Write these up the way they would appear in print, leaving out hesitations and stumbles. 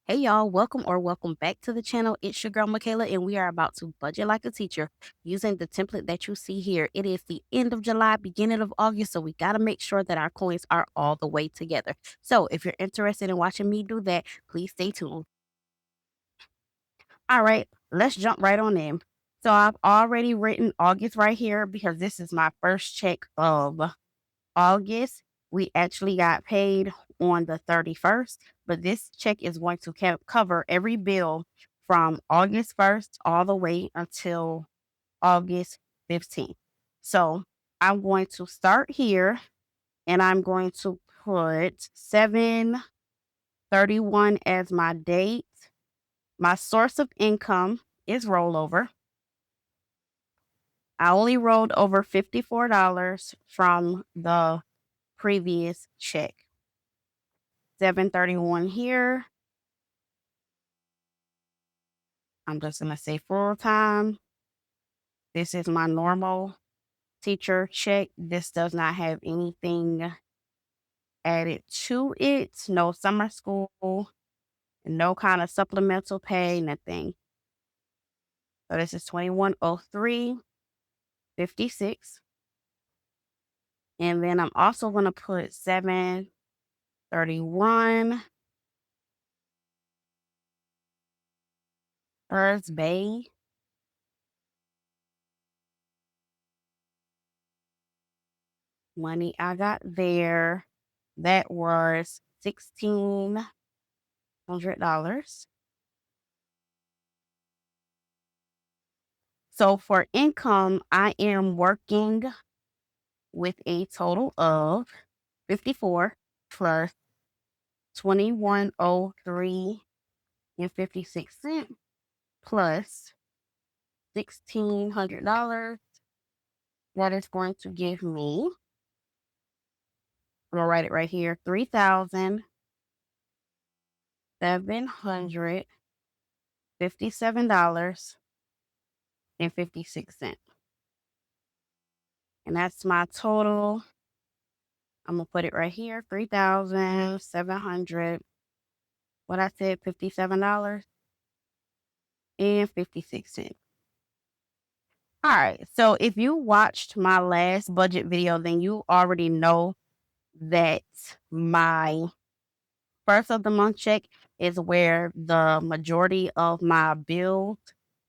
Hey y'all, welcome back to the channel. It's your girl Michaela, and we are about to budget like a teacher using the template that you see here. It is the end of July, beginning of August, so we got to make sure that our coins are all the way together. So if you're interested in watching me do that, please stay tuned. All right, let's jump right on in. So I've already written August right here because this is my first check of August. We actually got paid on the 31st, but this check is going to cover every bill from August 1st all the way until August 15th. So I'm going to start here and I'm going to put 7/31 as my date. My source of income is rollover. I only rolled over $54 from the previous check. 7/31 here. I'm just going to say full time. This is my normal teacher check. This does not have anything added to it. No summer school, no kind of supplemental pay, nothing. So this is 2103.56. And then I'm also going to put 7/31 First Bay. Money I got there. That was $1,600. So for income, I am working with a total of 54 plus 2103.56 plus $1,600. That is going to give me, I'm gonna write it right here, $3,757.56. And that's my total. I'm gonna put it right here, 3,700. What I said, $57.56. All right. So if you watched my last budget video, then you already know that my first of the month check is where the majority of my bills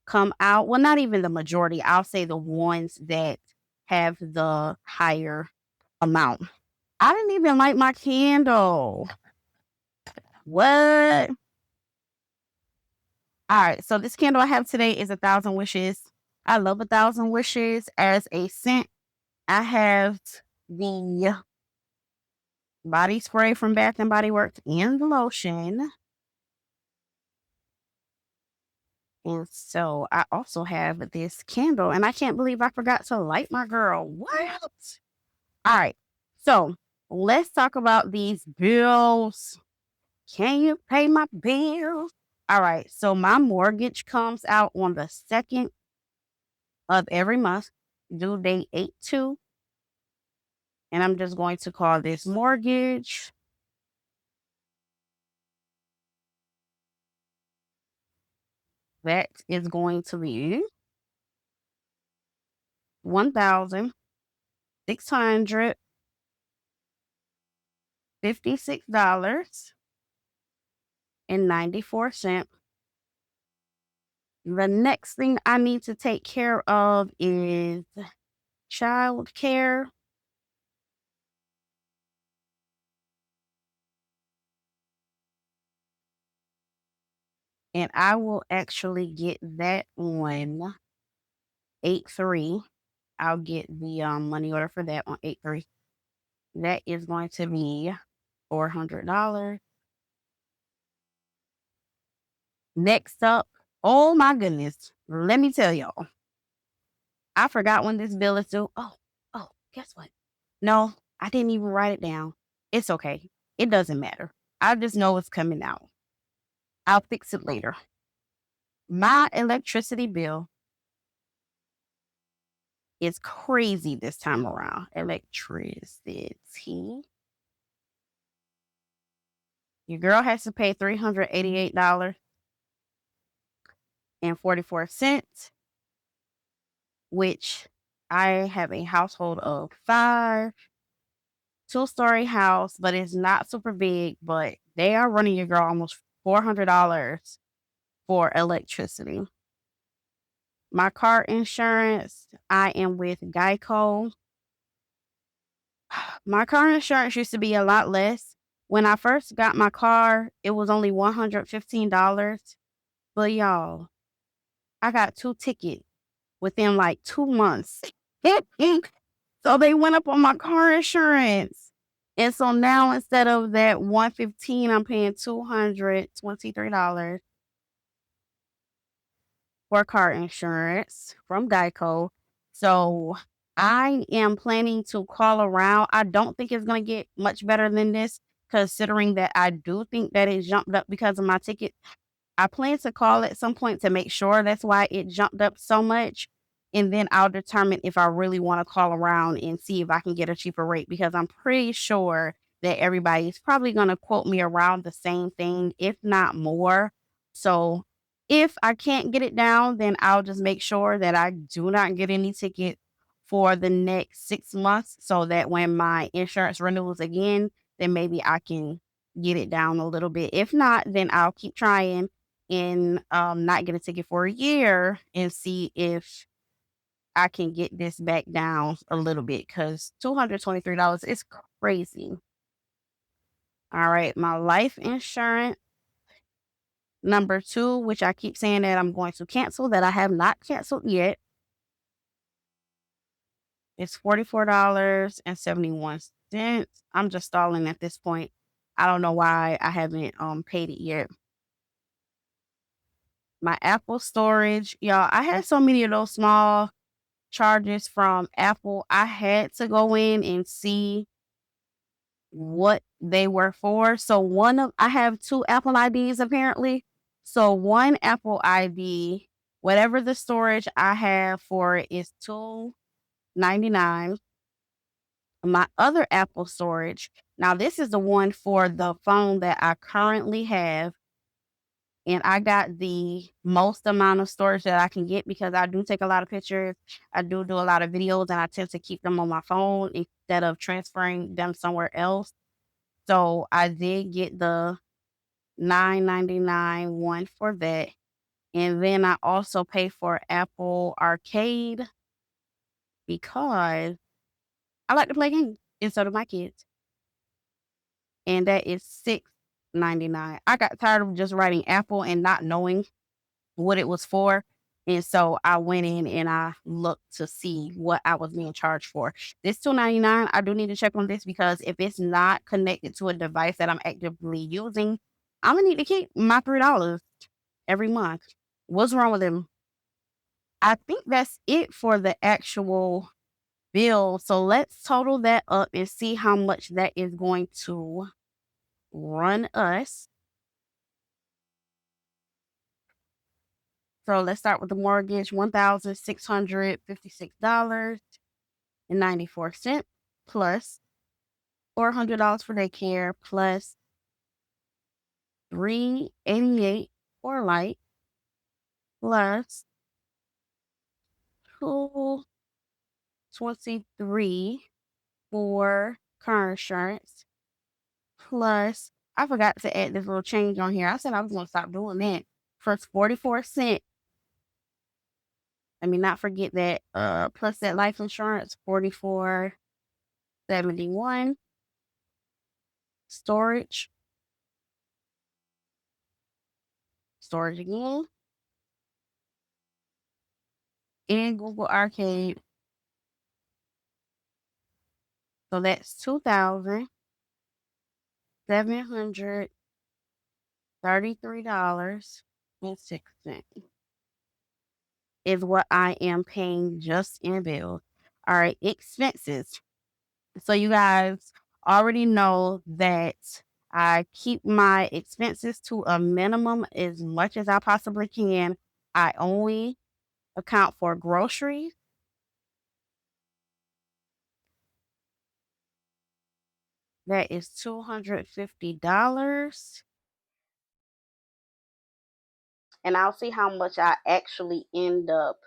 come out. Well, not even the majority. I'll say the ones that have the higher amount. I didn't even light my candle. What? All right. So this candle I have today is 1,000 wishes. I love 1,000 wishes as a scent. I have the body spray from Bath and Body Works and the lotion. And so I also have this candle, and I can't believe I forgot to light my girl. What? All right. So let's talk about these bills. Can you pay my bills? All right. So my mortgage comes out on the 2nd of every month, due date 8/2. And I'm just going to call this mortgage. That is going to be $1,656.94. The next thing I need to take care of is child care. And I will actually get that on 8/3. I'll get the money order for that on 8/3. That is going to be $400. Next up, oh my goodness, let me tell y'all, I forgot when this bill is due. Oh, guess what? No, I didn't even write it down. It's okay. It doesn't matter. I just know it's coming out. I'll fix it later. My electricity bill is crazy this time around. Electricity. Your girl has to pay $388.44, which I have a household of five, two-story house, but it's not super big, but they are running your girl almost $400 for electricity. My car insurance, I am with Geico. My car insurance used to be a lot less. When I first got my car, it was only $115. But y'all, I got two tickets within like 2 months. So they went up on my car insurance. And so now instead of that 115, I'm paying $223 for car insurance from Geico. So I am planning to call around. I don't think it's going to get much better than this, considering that I do think that it jumped up because of my ticket. I plan to call at some point to make sure that's why it jumped up so much. And then I'll determine if I really want to call around and see if I can get a cheaper rate, because I'm pretty sure that everybody's probably going to quote me around the same thing, if not more. So if I can't get it down, then I'll just make sure that I do not get any ticket for the next 6 months, so that when my insurance renews again, then maybe I can get it down a little bit. If not, then I'll keep trying and not get a ticket for a year and see if I can get this back down a little bit, because $223 is crazy. All right, my life insurance number two, which I keep saying that I'm going to cancel, that I have not canceled yet, is $44.71. I'm just stalling at this point. I don't know why I haven't paid it yet. My Apple storage, y'all, I had so many of those small charges from Apple. I had to go in and see what they were for. So I have two Apple IDs apparently. So one Apple ID, whatever the storage I have for it is $2.99. My other Apple storage, now this is the one for the phone that I currently have, and I got the most amount of storage that I can get because I do take a lot of pictures. I do a lot of videos, and I tend to keep them on my phone instead of transferring them somewhere else. So I did get the 9.99 one for that. And then I also pay for Apple Arcade because I like to play games, and so do my kids. And that is $6.99. I got tired of just writing Apple and not knowing what it was for. And so I went in and I looked to see what I was being charged for. This $2.99, I do need to check on this, because if it's not connected to a device that I'm actively using, I'm gonna need to keep my $3 every month. What's wrong with them? I think that's it for the actual bill. So let's total that up and see how much that is going to run us. So let's start with the mortgage, $1,656.94, plus $400 for daycare, plus 388 for light, plus 223 for car insurance, plus I forgot to add this little change on here. I said I was gonna stop doing that. Plus 44 cents. Let me not forget that. Plus that life insurance, 44.71. Storage, storage again, and Google Arcade. So that's $2,733.06 is what I am paying just in bills. All right, expenses. So you guys already know that I keep my expenses to a minimum as much as I possibly can. I only account for groceries, That is $250. And I'll see how much I actually end up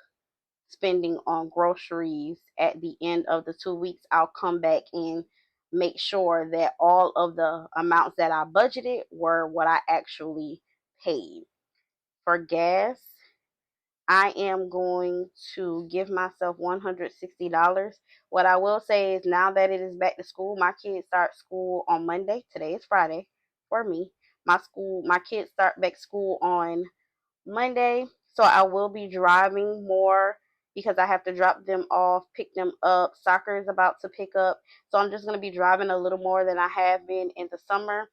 spending on groceries at the end of the 2 weeks. I'll come back and make sure that all of the amounts that I budgeted were what I actually paid. For gas, I am going to give myself $160. What I will say is now that it is back to school, my kids start school on Monday. Today is Friday for me. My kids start back school on Monday, so I will be driving more because I have to drop them off, pick them up. Soccer is about to pick up, so I'm just going to be driving a little more than I have been in the summer.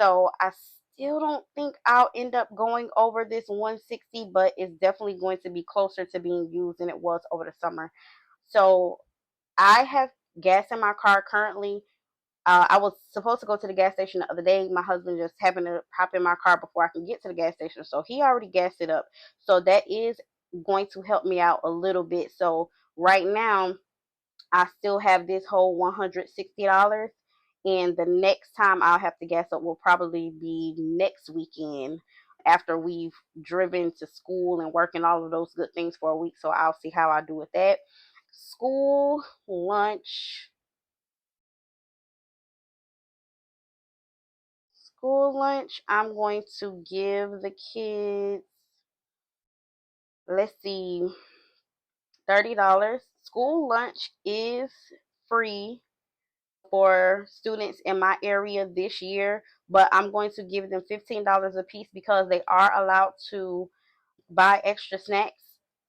So I still don't think I'll end up going over this 160, but it's definitely going to be closer to being used than it was over the summer. So I have gas in my car currently. I was supposed to go to the gas station the other day. My husband just happened to hop in my car before I can get to the gas station. So he already gassed it up. So that is going to help me out a little bit. So right now, I still have this whole $160. And the next time I'll have to gas up will probably be next weekend after we've driven to school and working all of those good things for a week. So I'll see how I do with that. School, lunch, I'm going to give the kids, let's see, $30. School lunch is free for students in my area this year, but I'm going to give them $15 a piece because they are allowed to buy extra snacks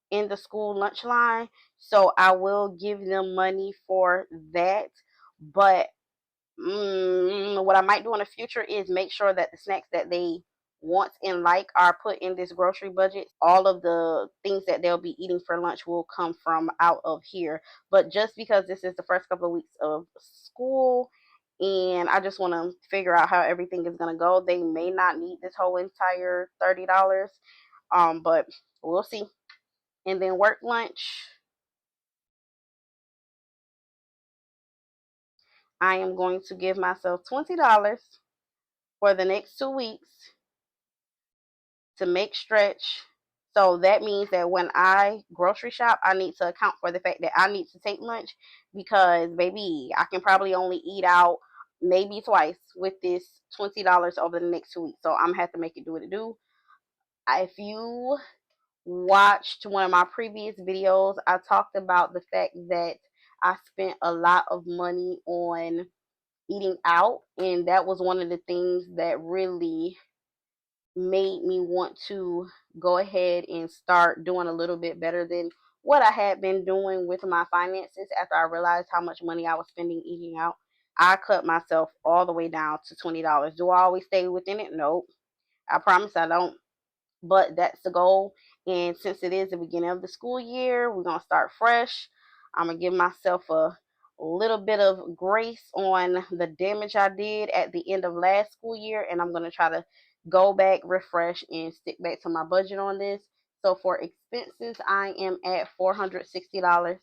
in the school lunch line. So I will give them money for that. But what I might do in the future is make sure that the snacks that they want and like are put in this grocery budget. All of the things that they'll be eating for lunch will come from out of here. But just because this is the first couple of weeks of school and I just want to figure out how everything is going to go, they may not need this whole entire $30. But we'll see. And then work lunch, I am going to give myself $20 for the next 2 weeks to make stretch. So that means that when I grocery shop, I need to account for the fact that I need to take lunch because, baby, I can probably only eat out maybe twice with this $20 over the next 2 weeks. So I'm gonna have to make it do what it do. If you watched one of my previous videos, I talked about the fact that I spent a lot of money on eating out, and that was one of the things that really made me want to go ahead and start doing a little bit better than what I had been doing with my finances after I realized how much money I was spending eating out. I cut myself all the way down to $20. Do I always stay within it? Nope. I promise I don't, but that's the goal. And since it is the beginning of the school year, we're gonna start fresh. I'm gonna give myself a little bit of grace on the damage I did at the end of last school year, and I'm gonna try to go back, refresh, and stick back to my budget on this. So for expenses, I am at $460.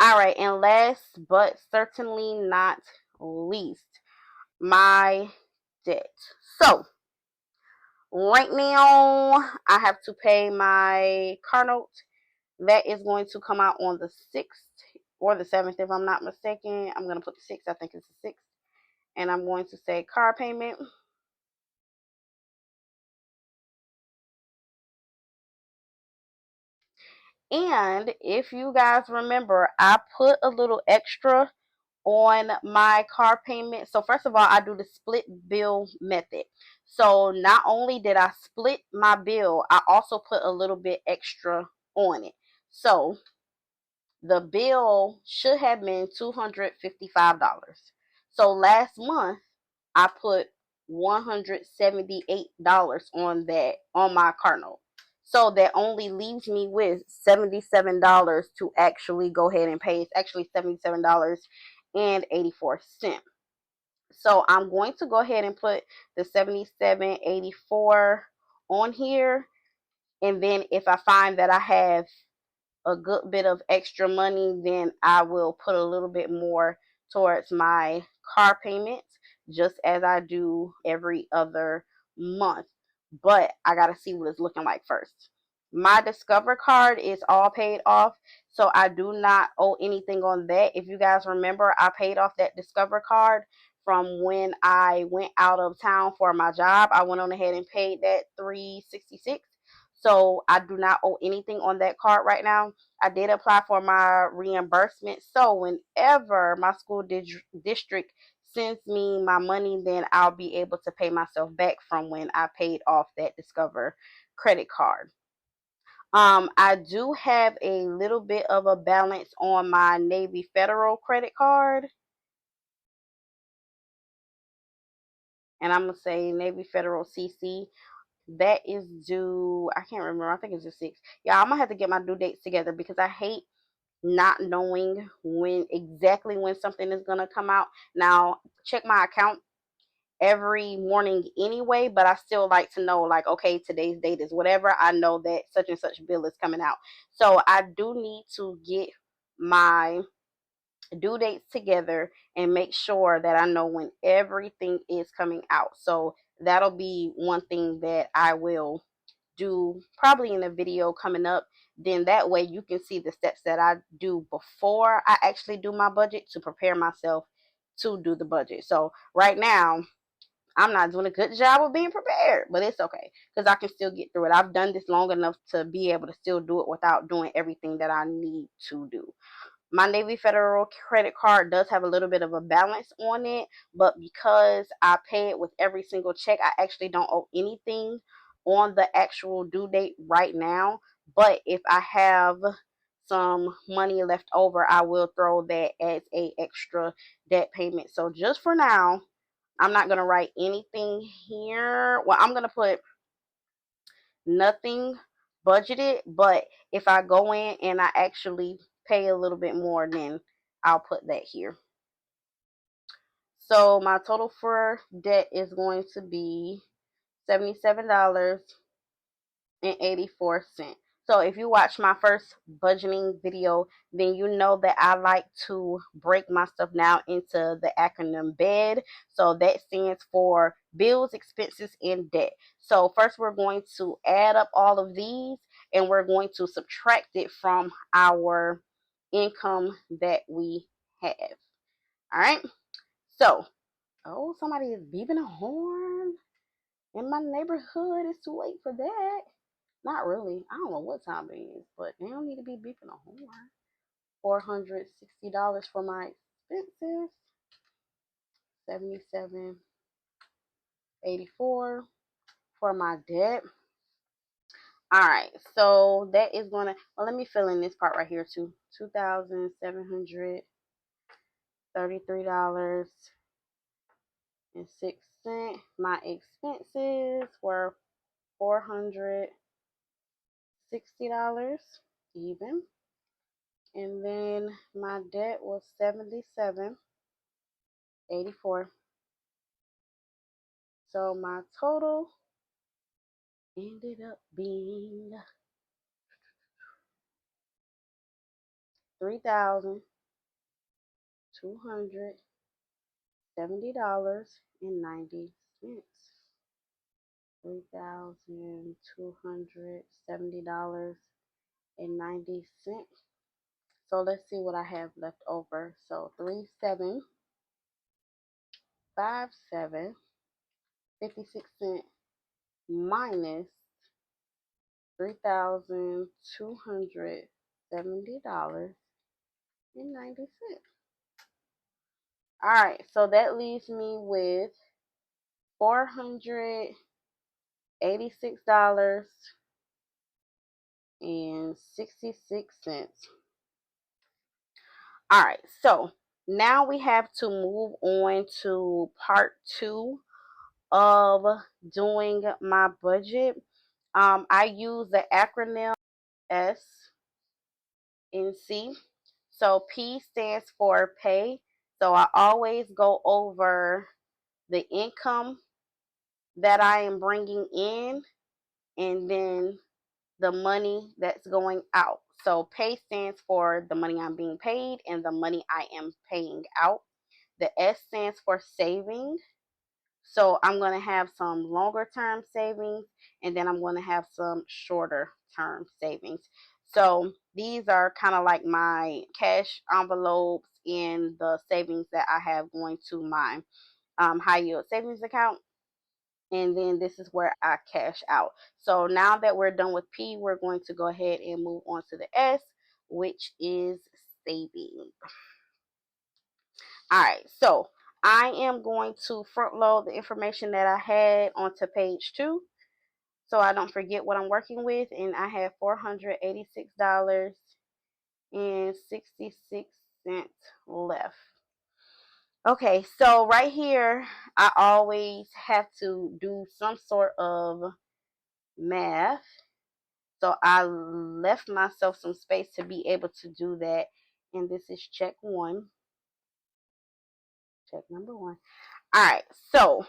All right, and last but certainly not least, my debt. So right now, I have to pay my car note. That is going to come out on the 6th or the 7th, if I'm not mistaken. I'm going to put the 6th. I think it's the 6th. And I'm going to say car payment. And if you guys remember, I put a little extra on my car payment. So first of all, I do the split bill method. So not only did I split my bill, I also put a little bit extra on it. So the bill should have been $255. So last month I put $178 on that on my car note. So that only leaves me with $77 to actually go ahead and pay. It's actually $77.84. So I'm going to go ahead and put the 77.84 on here. And then if I find that I have a good bit of extra money, then I will put a little bit more towards my car payments, just as I do every other month. But I got to see what it's looking like first. My Discover card is all paid off, so I do not owe anything on that. If you guys remember, I paid off that Discover card from when I went out of town for my job. I went on ahead and paid that 366. So I do not owe anything on that card right now. I did apply for my reimbursement. So whenever my school district sends me my money, then I'll be able to pay myself back from when I paid off that Discover credit card. I do have a little bit of a balance on my Navy Federal credit card. And I'm going to say Navy Federal CC. That is due, I can't remember, I think it's just 6. Yeah, I'm going to have to get my due dates together because I hate not knowing when exactly when something is going to come out. Now, check my account every morning anyway, but I still like to know, like, okay, today's date is whatever. I know that such and such bill is coming out. So I do need to get my due dates together and make sure that I know when everything is coming out. So that'll be one thing that I will do probably in a video coming up. Then that way you can see the steps that I do before I actually do my budget to prepare myself to do the budget. So right now I'm not doing a good job of being prepared, but it's okay because I can still get through it. I've done this long enough to be able to still do it without doing everything that I need to do. My Navy Federal credit card does have a little bit of a balance on it, but because I pay it with every single check, I actually don't owe anything on the actual due date right now. But if I have some money left over, I will throw that as a extra debt payment. So just for now, I'm not going to write anything here. Well, I'm going to put nothing budgeted, but if I go in and I actually pay a little bit more, then I'll put that here. So my total for debt is going to be $77.84. So if you watch my first budgeting video, then you know that I like to break my stuff now into the acronym BED. So that stands for bills, expenses, and debt. So first we're going to add up all of these and we're going to subtract it from our income that we have. All right. So, oh, somebody is beeping a horn in my neighborhood. It's too late for that. Not really. I don't know what time it is, but they don't need to be beeping a horn. $460 for my expenses. 77.84 for my debt. All right, so that is gonna. Well, let me fill in this part right here too. $2,733.06. My expenses were $460 even. And then my debt was 77.84. So my total ended up being $3,270.90. $3,270.90. So let's see what I have left over. So 3757.56 minus $3,270.90. All right, so that leaves me with $486.66. All right, so now we have to move on to part two of doing my budget. I use the acronym SNC. So P stands for pay. So I always go over the income that I am bringing in and then the money that's going out. So pay stands for the money I'm being paid and the money I am paying out. The S stands for saving. So I'm going to have some longer term savings and then I'm going to have some shorter term savings. So these are kind of like my cash envelopes in the savings that I have going to my high yield savings account. And then this is where I cash out. So now that we're done with P, we're going to go ahead and move on to the S, which is saving. All right, so I am going to front load the information that I had onto page 2 so I don't forget what I'm working with. And I have $486.66 left. Okay, so right here, I always have to do some sort of math. So I left myself some space to be able to do that. And this is check 1. Check number 1. All right, so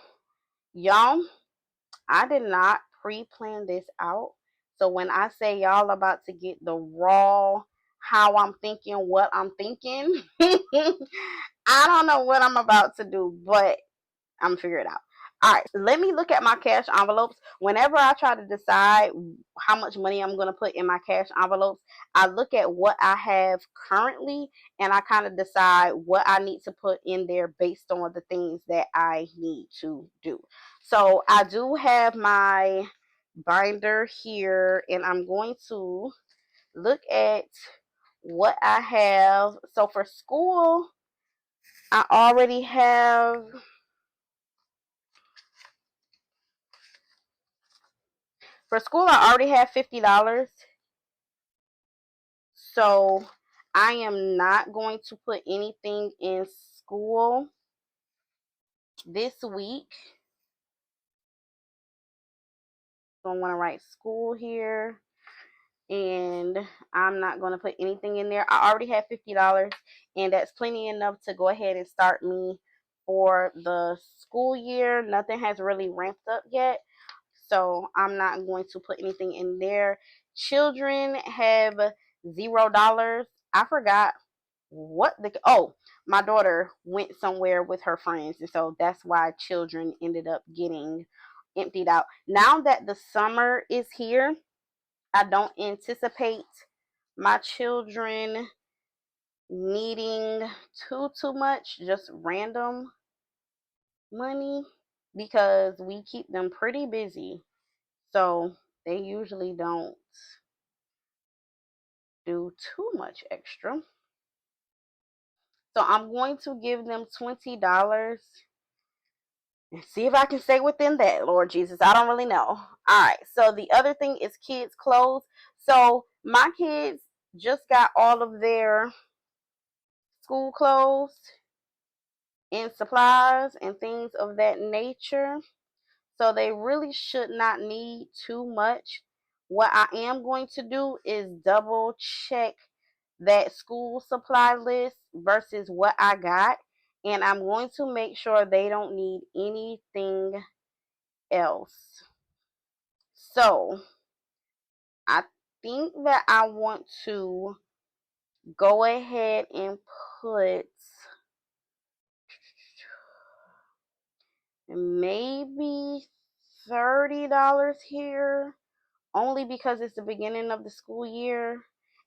y'all, I did not pre-plan this out. So when I say y'all about to get the raw, how I'm thinking, what I'm thinking, I don't know what I'm about to do, but I'm gonna figure it out. All right, let me look at my cash envelopes. Whenever I try to decide how much money I'm gonna put in my cash envelopes, I look at what I have currently and I kind of decide what I need to put in there based on the things that I need to do. So I do have my binder here and I'm going to look at what I have. So for school, I already have For school, I already have $50. So I am not going to put anything in school this week. So I want to write school here. And I'm not going to put anything in there. I already have $50. And that's plenty enough to go ahead and start me for the school year. Nothing has really ramped up yet. So I'm not going to put anything in there. Children have $0. I forgot my daughter went somewhere with her friends, and so that's why children ended up getting emptied out. Now that the summer is here, I don't anticipate my children needing too much just random money because we keep them pretty busy. So they usually don't do too much extra. So I'm going to give them $20 and see if I can stay within that, Lord Jesus. I don't really know. All right. So the other thing is kids' clothes. So my kids just got all of their school clothes and supplies and things of that nature. So they really should not need too much. What I am going to do is double check that school supply list versus what I got. And I'm going to make sure they don't need anything else. So I think that I want to go ahead and put maybe $30 here only because it's the beginning of the school year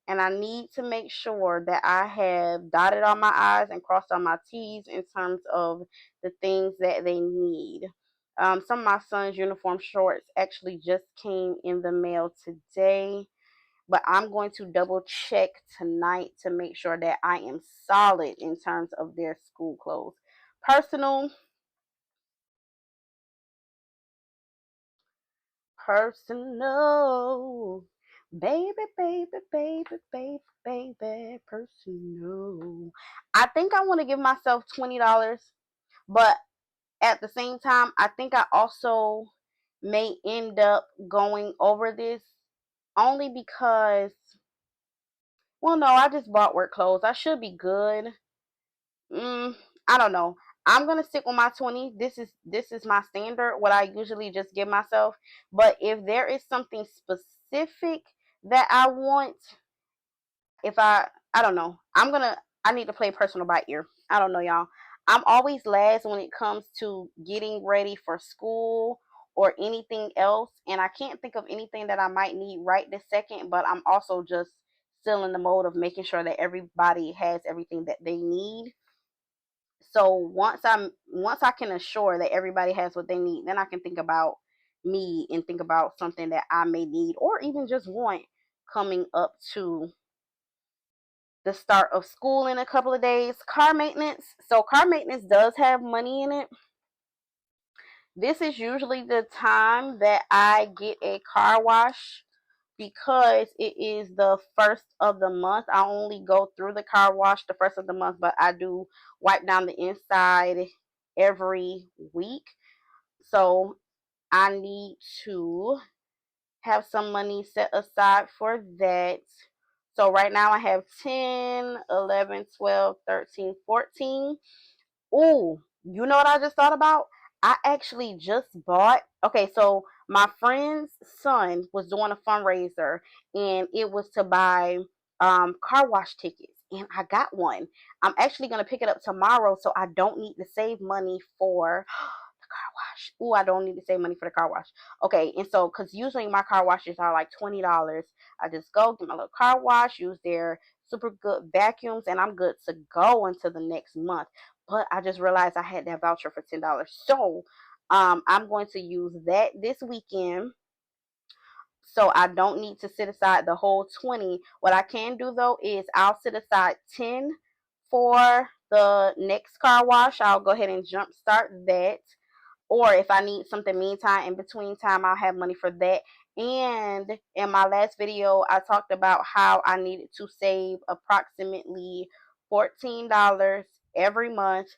and I need to make sure that I have dotted all my I's and crossed all my T's in terms of the things that they need. Some of my son's uniform shorts actually just came in the mail today, but I'm going to double check tonight to make sure that I am solid in terms of their school clothes. Personal Personal. Baby, baby, baby, baby, baby, personal. I think I want to give myself $20, but at the same time, I think I also may end up going over this only because, well, no, I just bought work clothes. I should be good. Mm, I don't know. I'm gonna stick with my 20. This is my standard, what I usually just give myself. But if there is something specific that I want, if I don't know. I need to play personal by ear. I don't know, y'all. I'm always last when it comes to getting ready for school or anything else, and I can't think of anything that I might need right this second, but I'm also just still in the mode of making sure that everybody has everything that they need. So once I can assure that everybody has what they need, then I can think about me and think about something that I may need or even just want coming up to the start of school in a couple of days. Car maintenance. So car maintenance does have money in it. This is usually the time that I get a car wash because it is the first of the month. I only go through the car wash the first of the month, but I do wipe down the inside every week. So I need to have some money set aside for that. So right now I have 10, 11, 12, 13, 14. Ooh, you know what I just thought about? I actually just bought. Okay, so my friend's son was doing a fundraiser, and it was to buy car wash tickets, and I got one. I'm actually gonna pick it up tomorrow, so I don't need to save money for the car wash. Ooh, I don't need to save money for the car wash. Okay, and so because usually my car washes are like $20, I just go get my little car wash, use their super good vacuums, and I'm good to go until the next month. But I just realized I had that voucher for $10. So I'm going to use that this weekend. So I don't need to set aside the whole 20. What I can do though is I'll set aside 10 for the next car wash. I'll go ahead and jump start that, or if I need something meantime in between time, I'll have money for that. And in my last video, I talked about how I needed to save approximately $14 every month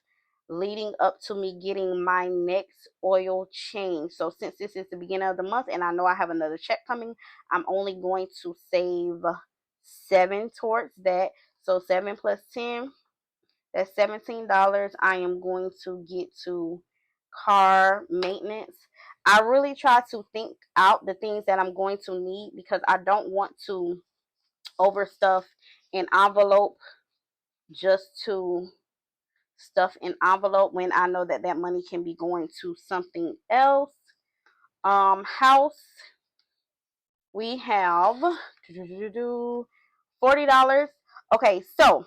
leading up to me getting my next oil change. So since this is the beginning of the month and I know I have another check coming, I'm only going to save 7 towards that. So 7 plus 10, that's $17 I am going to get to car maintenance. I really try to think out the things that I'm going to need because I don't want to overstuff an envelope just to stuff an envelope when I know that that money can be going to something else. House, we have $40. Okay, so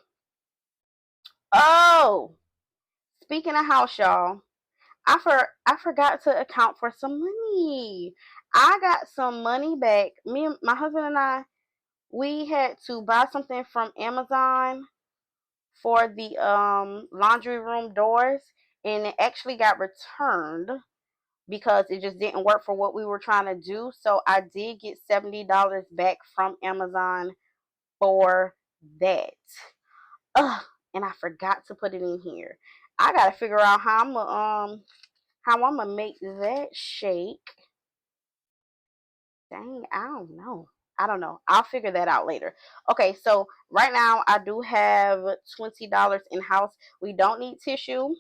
oh, speaking of house, y'all, I forgot to account for some money. I got some money back. Me and my husband and I, we had to buy something from Amazon for the laundry room doors, and it actually got returned because it just didn't work for what we were trying to do. So I did get $70 back from Amazon for that. Ugh, and I forgot to put it in here. I gotta figure out how I'm gonna make that shake. Dang, I don't know. I don't know. I'll figure that out later. Okay, so right now I do have $20 in house. We don't need tissue.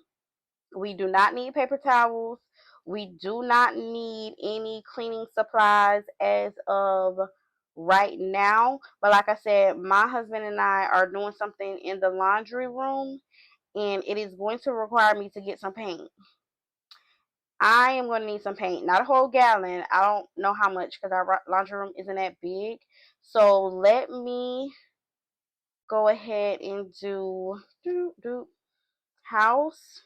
We do not need paper towels. We do not need any cleaning supplies as of right now. But like I said, my husband and I are doing something in the laundry room, and it is going to require me to get some paint. I am going to need some paint, not a whole gallon. I don't know how much because our laundry room isn't that big. So let me go ahead and do house.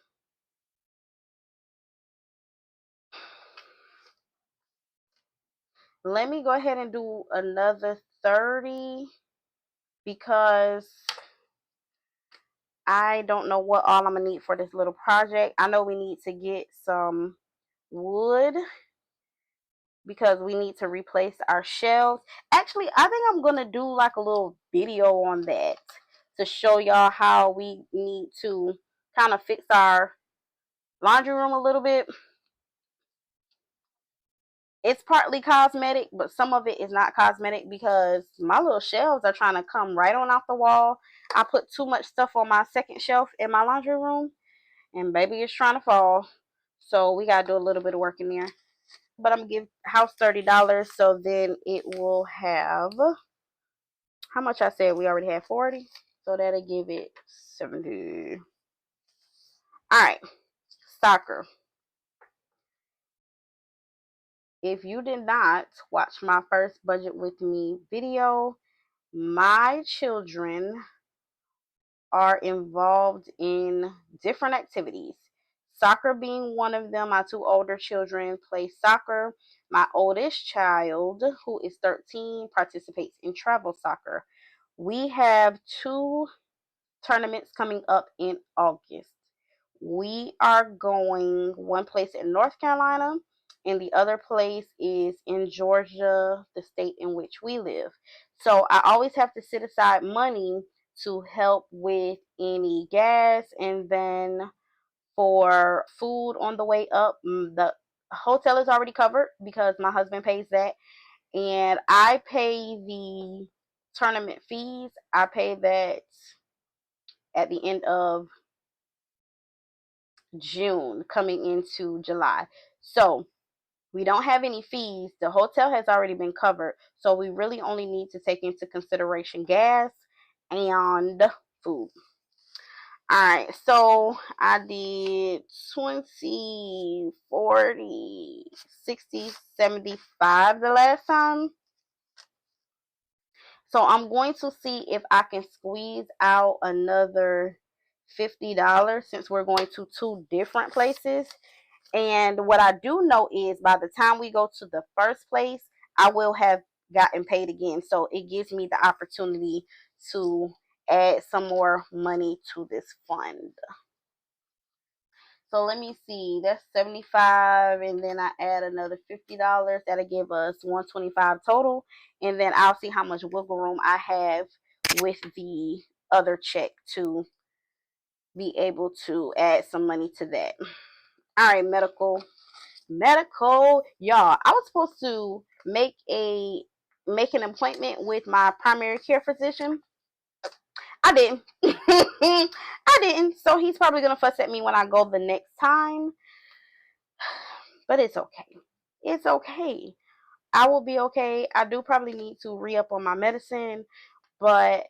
Let me go ahead and do another 30 because I don't know what all I'm going to need for this little project. I know we need to get some wood because we need to replace our shelves. Actually, I think I'm going to do like a little video on that to show y'all how we need to kind of fix our laundry room a little bit. It's partly cosmetic, but some of it is not cosmetic because my little shelves are trying to come right on off the wall. I put too much stuff on my second shelf in my laundry room, and baby it's trying to fall. So we gotta do a little bit of work in there. But I'm gonna give house $30, so then it will have How much I said we already had 40? So that'll give it 70. All right, soccer. If you did not watch my first budget with me video, my children are involved in different activities. Soccer being one of them. My two older children play soccer. My oldest child, who is 13, participates in travel soccer. We have two tournaments coming up in August. We are going one place in North Carolina, and the other place is in Georgia, the state in which we live. So I always have to set aside money to help with any gas, and then for food on the way up. The hotel is already covered because my husband pays that, and I pay the tournament fees. I pay that at the end of June coming into July. So we don't have any fees. The hotel has already been covered. So we really only need to take into consideration gas and food. All right. So I did 20, 40, 60, 75 the last time. So I'm going to see if I can squeeze out another $50 since we're going to two different places. And what I do know is by the time we go to the first place, I will have gotten paid again. So it gives me the opportunity to add some more money to this fund. So let me see. That's 75, and then I add another $50. That'll give us 125 total. And then I'll see how much wiggle room I have with the other check to be able to add some money to that. All right, medical, y'all. I was supposed to make an appointment with my primary care physician. I didn't. I didn't. So he's probably gonna fuss at me when I go the next time. But it's okay. It's okay. I will be okay. I do probably need to re up on my medicine, but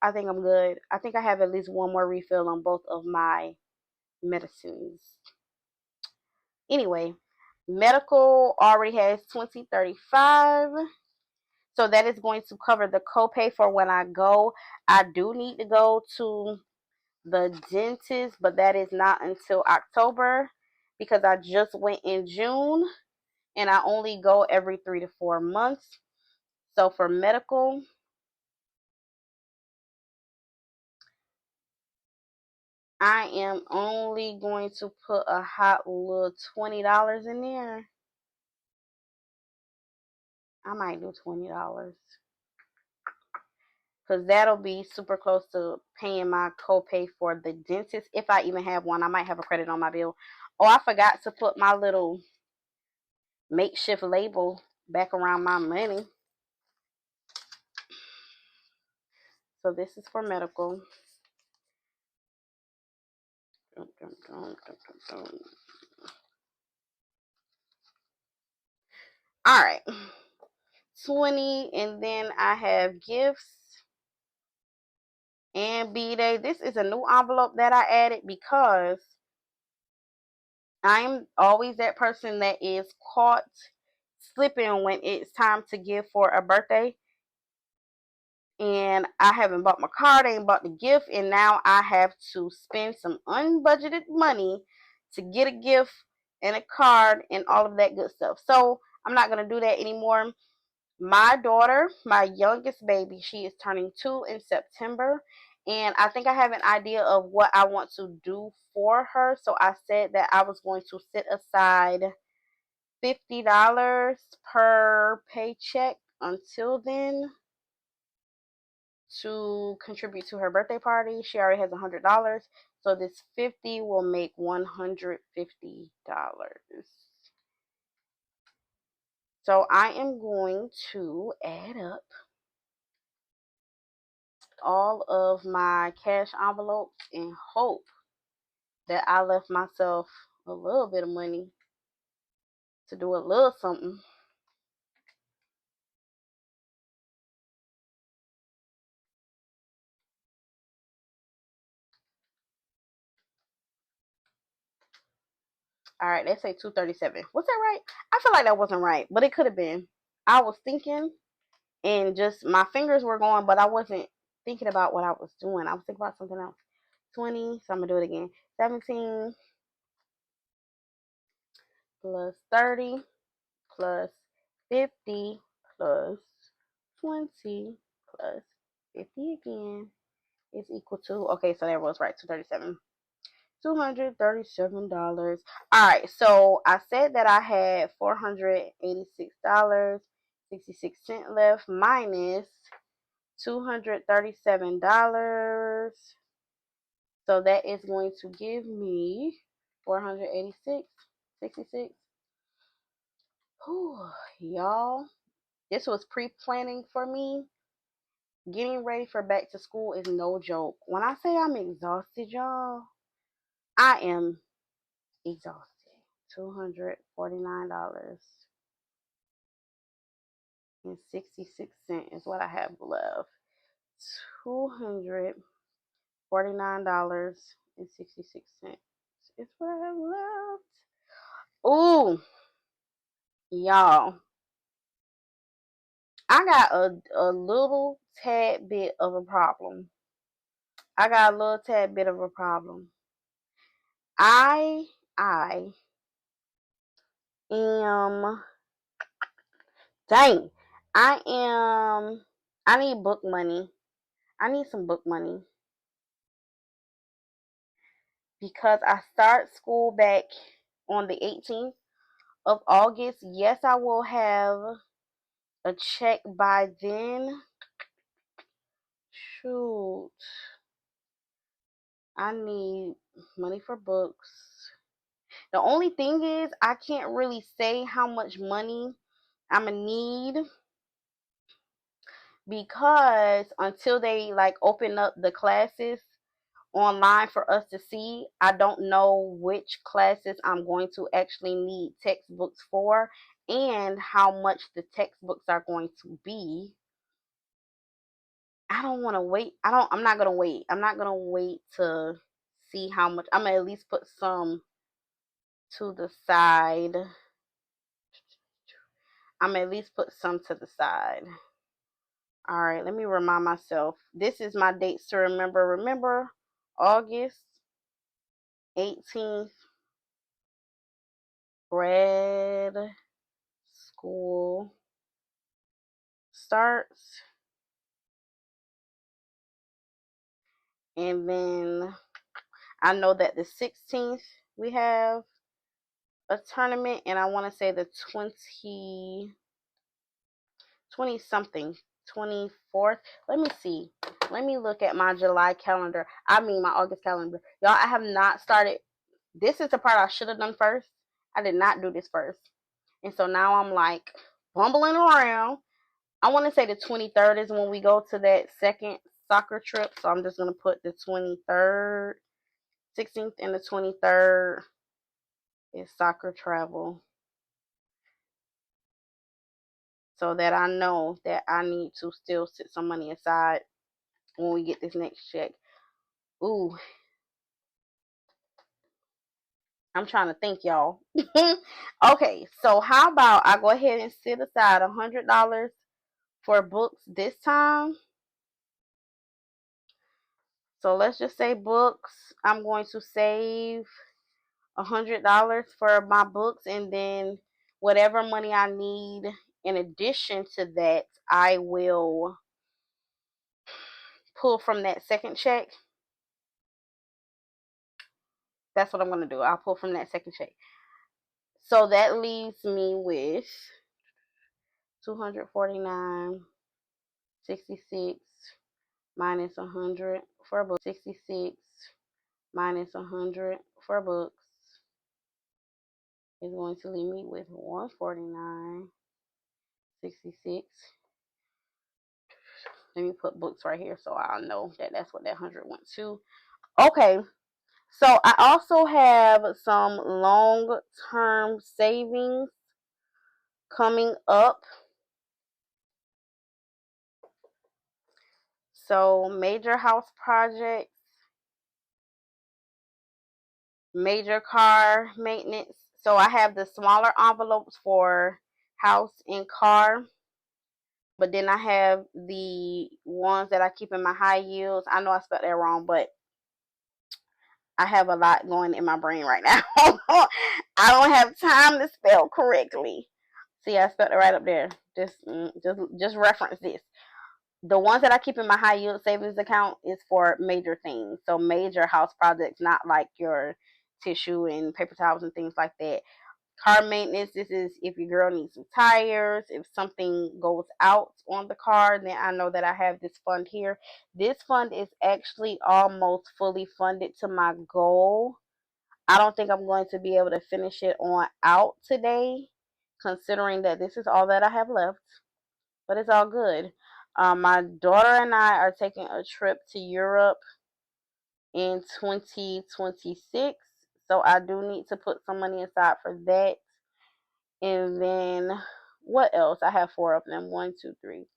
I think I'm good. I think I have at least one more refill on both of my medicines. Anyway, medical already has 2035. So that is going to cover the copay for when I go. I do need to go to the dentist, but that is not until October because I just went in June and I only go every 3 to 4 months. So for medical, I am only going to put a hot little $20 in there. I might do $20 because that'll be super close to paying my copay for the dentist if I even have one. I might have a credit on my bill. Oh, I forgot to put my little makeshift label back around my money. So this is for medical. All right. 20, and then I have gifts and B-Day. This is a new envelope that I added because I'm always that person that is caught slipping when it's time to give for a birthday. And I haven't bought my card, I ain't bought the gift, and now I have to spend some unbudgeted money to get a gift and a card and all of that good stuff. So I'm not going to do that anymore. My daughter, my youngest baby, she is turning 2 in September. And I think I have an idea of what I want to do for her. So I said that I was going to set aside $50 per paycheck until then to contribute to her birthday party. She already has $100. So this 50 will make $150. So I am going to add up all of my cash envelopes and hope that I left myself a little bit of money to do a little something. All right, let's say 237. Was that right? I feel like that wasn't right, but it could have been. I was thinking and just my fingers were going, but I wasn't thinking about what I was doing. I was thinking about something else. 20, so I'm gonna do it again. 17 plus 30 plus 50 plus 20 plus 50 again is equal to, okay, so that was right, 237. $237. All right, so I said that I had $486.66 left minus $237. So that is going to give me 486.66. Whew, y'all, this was pre-planning for me. Getting ready for back to school is no joke. When I say I'm exhausted, y'all, I am exhausted. $249.66 is what I have left. $249.66 is what I have left. Ooh, y'all, I got a little tad bit of a problem. I got a little tad bit of a problem. I am, dang, I am, I need book money. I need some book money because I start school back on the 18th of August. Yes, I will have a check by then. Shoot, I need money for books. The only thing is, I can't really say how much money I'm gonna need because until they like open up the classes online for us to see, I don't know which classes I'm going to actually need textbooks for and how much the textbooks are going to be. I don't want to wait. I'm not going to wait. I'm not going to wait to see how much. I'm going to at least put some to the side. I'm going to at least put some to the side. All right, let me remind myself. This is my dates to remember. Remember, August 18th, grad school starts. And then I know that the 16th we have a tournament, and I want to say the 20 something, 24th. Let me see. Let me look at my July calendar. I mean, my August calendar. Y'all, I have not started. This is the part I should have done first. I did not do this first. And so now I'm like bumbling around. I want to say the 23rd is when we go to that second soccer trip. So I'm just going to put the 23rd, 16th, and the 23rd is soccer travel. So that I know that I need to still set some money aside when we get this next check. Ooh, I'm trying to think, y'all. Okay, so how about I go ahead and set aside $100 for books this time? So let's just say books. I'm going to save $100 for my books, and then whatever money I need in addition to that, I will pull from that second check. That's what I'm going to do. I'll pull from that second check. So that leaves me with 249.66 minus 100 for books. 66 minus 100 for books is going to leave me with 149.66. Let me put books right here so I'll know that that's what that 100 went to. Okay, so I also have some long-term savings coming up. So major house projects, major car maintenance So I have the smaller envelopes for house and car, but then I have the ones that I keep in my high yields. I know I spelled that wrong, but I have a lot going in my brain right now. I don't have time to spell correctly. See, I spelled it right up there. Just reference this. The ones that I keep in my high yield savings account is for major things. So major house projects, not like your tissue and paper towels and things like that. Car maintenance, this is if your girl needs some tires, if something goes out on the car, then I know that I have this fund here. This fund is actually almost fully funded to my goal. I don't think I'm going to be able to finish it on out today, considering that this is all that I have left, but it's all good. My daughter and I are taking a trip to Europe in 2026, so I do need to put some money aside for that. And then what else? I have four of them. One, two, three.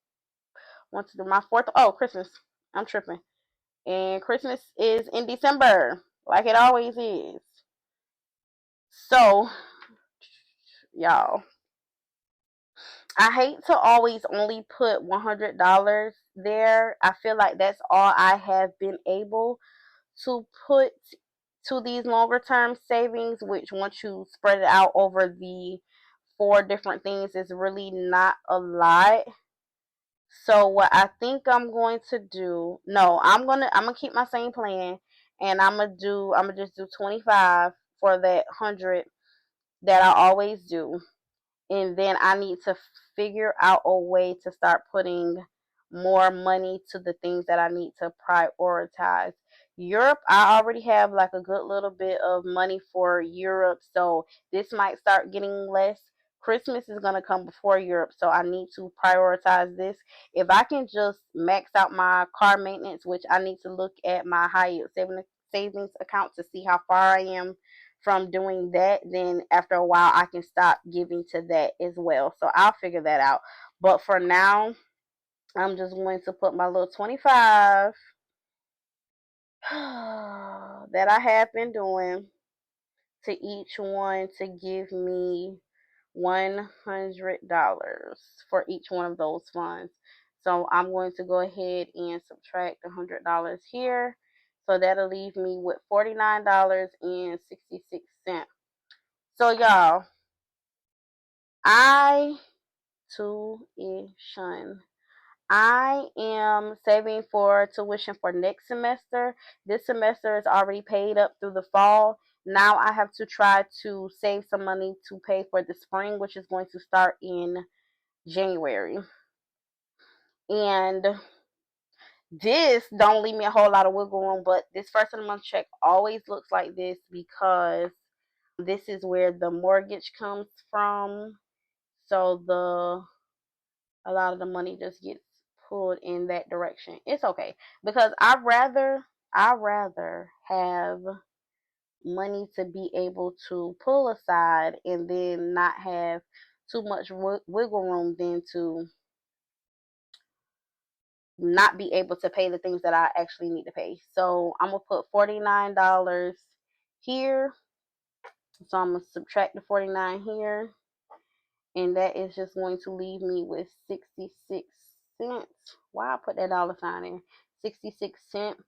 One, two, three. My fourth. Oh, Christmas. I'm tripping. And Christmas is in December, like it always is. So, y'all, I hate to always only put $100 there. I feel like that's all I have been able to put to these longer term savings, which once you spread it out over the four different things is really not a lot. So what I think I'm going to do, no, I'm gonna keep my same plan, and I'm gonna just do 25 for that 100 that I always do, and then I need to figure out a way to start putting more money to the things that I need to prioritize. Europe, I already have like a good little bit of money for Europe, so this might start getting less. Christmas is going to come before Europe, so I need to prioritize this. If I can just max out my car maintenance, which I need to look at my high yield savings account to see how far I am from doing that, then after a while I can stop giving to that as well. So I'll figure that out. But for now, I'm just going to put my little 25 that I have been doing to each one to give me $100 for each one of those funds. So I'm going to go ahead and subtract $100 here. So that'll leave me with $49.66. So y'all, I tuition. I am saving for tuition for next semester. This semester is already paid up through the fall. Now I have to try to save some money to pay for the spring, which is going to start in January. And this don't leave me a whole lot of wiggle room, but this first of the month check always looks like this because this is where the mortgage comes from. So a lot of the money just gets pulled in that direction. It's okay because I rather have money to be able to pull aside and then not have too much wiggle room than to not be able to pay the things that I actually need to pay. So I'm gonna put $49 here. So I'm gonna subtract the 49 here, and that is just going to leave me with 66 cents. Why I put that dollar sign in? 66 cents.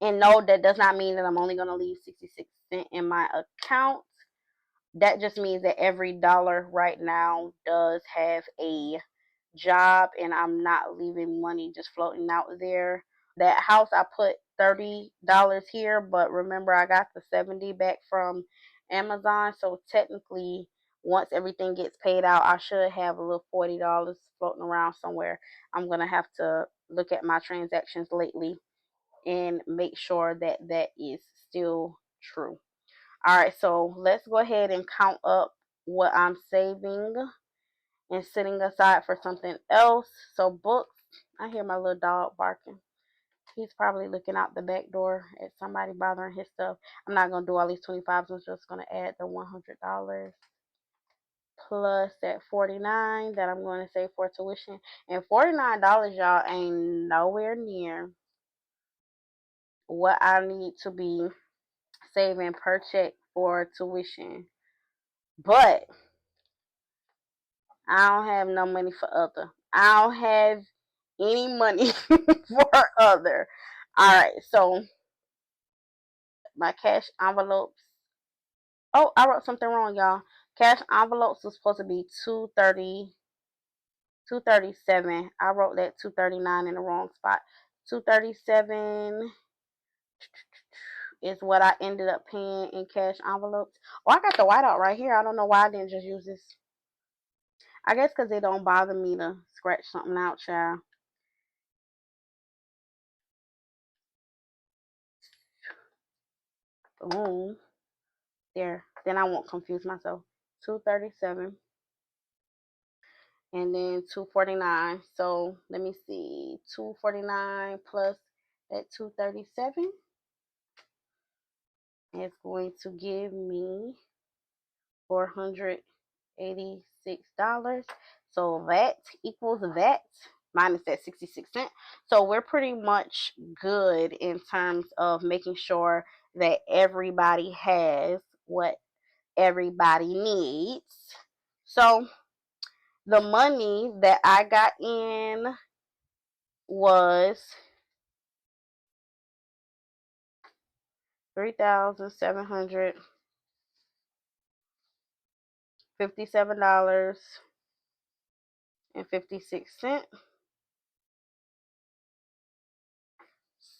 And no, that does not mean that I'm only going to leave 66 cents in my account. That just means that every dollar right now does have a job and I'm not leaving money just floating out there. That house I put $30 here, but remember I got the 70 back from Amazon, so technically once everything gets paid out, I should have a little $40 floating around somewhere. I'm going to have to look at my transactions lately and make sure that that is still true. All right, so let's go ahead and count up what I'm saving and setting aside for something else. So books, I hear my little dog barking. He's probably looking out the back door at somebody bothering his stuff. I'm not gonna do all these 25s. I'm just gonna add the $100 plus that 49 that I'm going to save for tuition. And $49, y'all, ain't nowhere near what I need to be saving per check for tuition. But I don't have no money for other. I don't have any money for other. All right, so my cash envelopes. Oh, I wrote something wrong, y'all. Cash envelopes was supposed to be 237. I wrote that 239 in the wrong spot. 237 is what I ended up paying in cash envelopes. Oh, I got the whiteout right here. I don't know why I didn't just use this. I guess because it don't bother me to scratch something out, child. Boom. There. Then I won't confuse myself. 237 and then 249. So let me see. 249 plus that 237 is going to give me $486. So that equals that minus that 66 cents. So we're pretty much good in terms of making sure that everybody has what everybody needs. So the money that I got in was $3,757.56.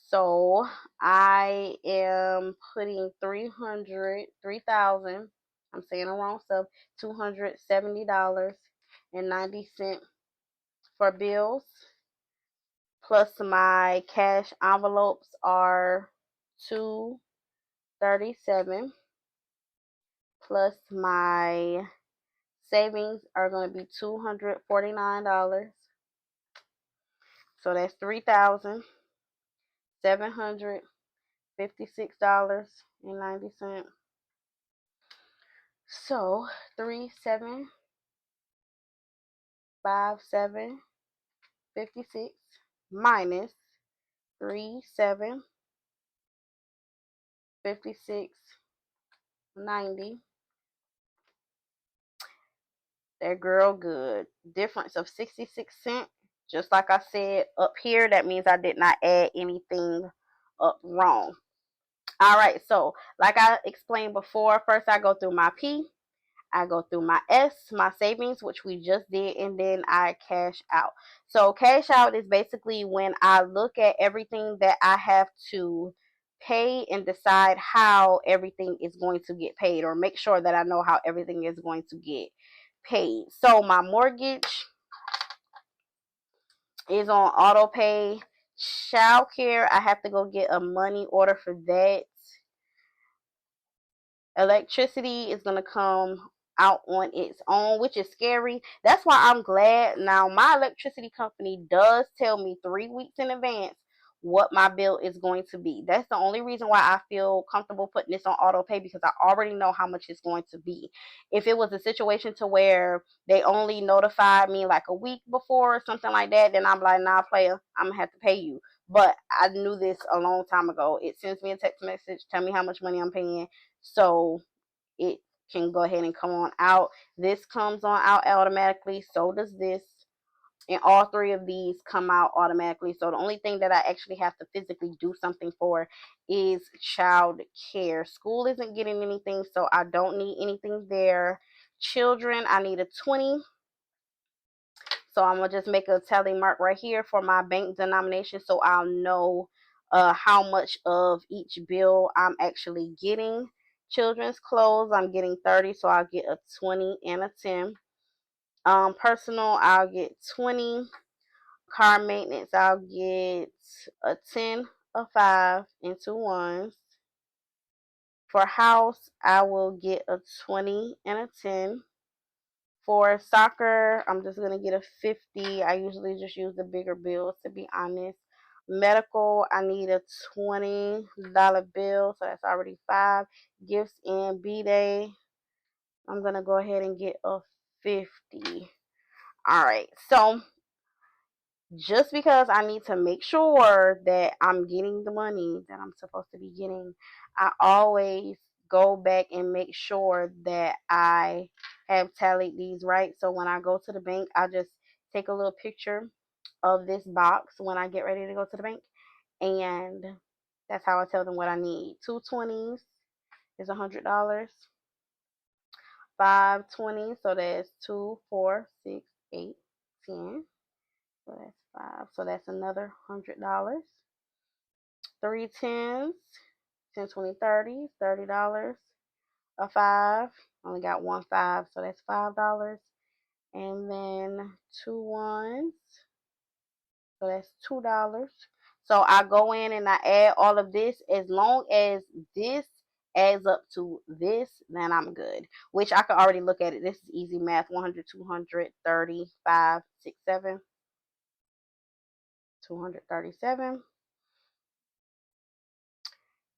So I am putting 3,000. I'm saying the wrong stuff. $270.90 for bills. Plus my cash envelopes are 237. Plus my savings are going to be $249. So that's $3,756.90. So 3,757.56 minus 3,756.90. That girl good. Difference of 66 cents. Just like I said up here, that means I did not add anything up wrong. All right, so like I explained before, first I go through my P, I go through my S, my savings, which we just did, and then I cash out. So cash out is basically when I look at everything that I have to pay and decide how everything is going to get paid, or make sure that I know how everything is going to get paid. So my mortgage is on auto pay. Child care, I have to go get a money order for that. Electricity is going to come out on its own, which is scary. That's why I'm glad now my electricity company does tell me 3 weeks in advance what my bill is going to be. That's the only reason why I feel comfortable putting this on auto pay, because I already know how much it's going to be. If it was a situation to where they only notified me like a week before or something like that, then I'm like, nah, player, I'm gonna have to pay you. But I knew this a long time ago. It sends me a text message, tell me how much money I'm paying, so it can go ahead and come on out. This comes on out automatically. So does this. And all three of these come out automatically. So the only thing that I actually have to physically do something for is child care. School isn't getting anything, so I don't need anything there. Children, I need a 20. So I'm going to just make a tally mark right here for my bank denomination, so I'll know how much of each bill I'm actually getting. Children's clothes, I'm getting 30, so I'll get a 20 and a 10. Personal, I'll get 20. Car maintenance, I'll get a 10, a 5, and two ones. For house, I will get a 20 and a 10. For soccer, I'm just going to get a 50. I usually just use the bigger bills, to be honest. Medical, I need a $20 bill, so that's already 5. Gifts and B-Day, I'm going to go ahead and get a 50. All right, so just because I need to make sure that I'm getting the money that I'm supposed to be getting, I always go back and make sure that I have tallied these right. So when I go to the bank, I just take a little picture of this box when I get ready to go to the bank, and that's how I tell them what I need. 2 20s is $100. 5 20s, so that's 2, 4, 6, 8, 10. So that's 5. So that's another $100. 3 10s, 10, 20, 30, $30. A 5, only got one 5, so that's $5. And then 2 1s, so that's $2. So I go in and I add all of this. As long as this adds up to this, then I'm good. Which I can already look at it. This is easy math. 100, 200, 30, 5, 6, 7, 237.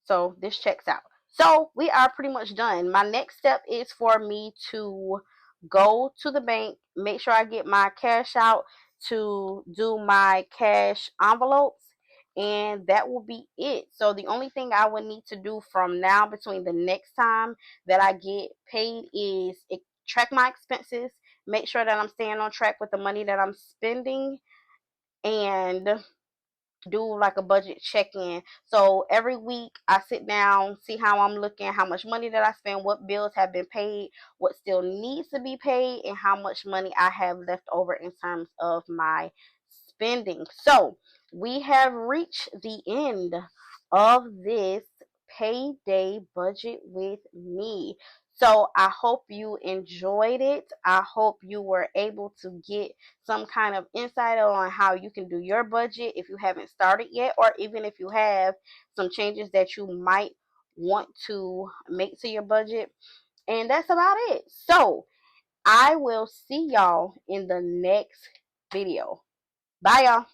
So this checks out. So we are pretty much done. My next step is for me to go to the bank, make sure I get my cash out to do my cash envelopes, and that will be it. So the only thing I would need to do from now between the next time that I get paid is track my expenses, make sure that I'm staying on track with the money that I'm spending, and do like a budget check-in. So every week I sit down, see how I'm looking, how much money that I spend, what bills have been paid, what still needs to be paid, and how much money I have left over in terms of my spending. So we have reached the end of this payday budget with me. So I hope you enjoyed it. I hope you were able to get some kind of insight on how you can do your budget if you haven't started yet, or even if you have some changes that you might want to make to your budget. And that's about it. So I will see y'all in the next video. Bye, y'all.